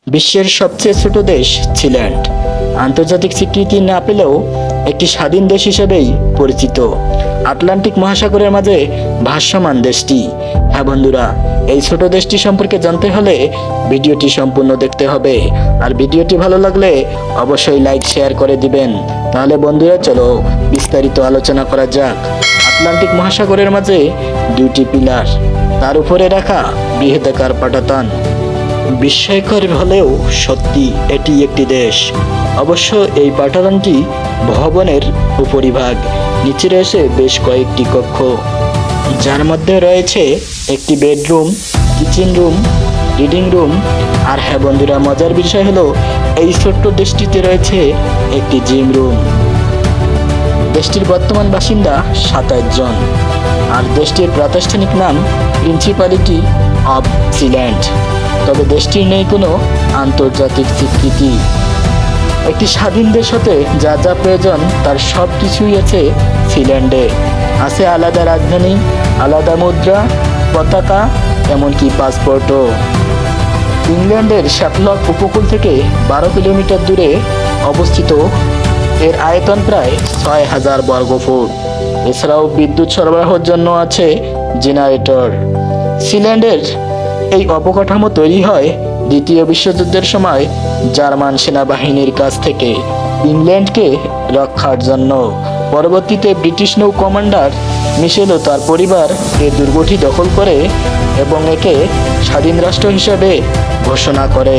বিশ্বের সবচেয়ে ছোট দেশ সিল্যান্ড আন্তর্জাতিক স্বীকৃতি না পেলেও একটি স্বাধীন দেশ হিসেবেই পরিচিত। আটলান্টিক মহাসাগরের মাঝে ভাসমান দেশটি। হ্যাঁ বন্ধুরা, এই ছোট দেশটি সম্পর্কে জানতে হলে ভিডিওটি সম্পূর্ণ দেখতে হবে। আর ভিডিওটি ভালো লাগলে অবশ্যই লাইক শেয়ার করে দিবেন। তাহলে বন্ধুরা চলো বিস্তারিত আলোচনা করা যাক। আটলান্টিক মহাসাগরের মাঝে দুটি পিলার, তার উপরে রাখা বৃহদাকার পাটাতন। বিস্ময়কর হলেও সত্যি এটি একটি দেশ। অবশ্য এই পাটাতনটি ভবনের উপরিভাগ, নিচে রয়েছে বেশ কয়েকটি কক্ষ, যার মধ্যে রয়েছে একটি bedroom, kitchen room, reading room. আর হ্যাঁ বন্ধুরা, মজার বিষয় হলো এই ছোট্ট দেশটিতে রয়েছে একটি জিম রুম। দেশটির বর্তমান বাসিন্দা 27 জন। আর দেশটির প্রাতিষ্ঠানিক নাম প্রিন্সিপালিটি অব সিল্যান্ড। তবে দেশটির নেই কোনো আন্তর্জাতিক স্বীকৃতি। একটি স্বাধীন দেশ হতে যা যা প্রয়োজন তার সব কিছুই আছে সিল্যান্ডে। আছে আলাদা রাজধানী, আলাদা মুদ্রা, পতাকা, এমনকি পাসপোর্টও। ইংল্যান্ডের শ্যাটলক উপকূল থেকে 12 কিলোমিটার দূরে অবস্থিত। এর আয়তন প্রায় 6000 বর্গফুট। এছাড়াও বিদ্যুৎ সরবরাহের জন্য আছে জেনারেটর। সিল্যান্ডের এই অবকাঠামো তৈরি হয় দ্বিতীয় বিশ্বযুদ্ধের সময় জার্মান সেনাবাহিনীর কাছ থেকে ইংল্যান্ডকে রক্ষার জন্য। পরবর্তীতে ব্রিটিশ নৌ কমান্ডার মিশেল ও তার পরিবার এই দুর্গটি দখল করে এবং একে স্বাধীন রাষ্ট্র হিসেবে ঘোষণা করে।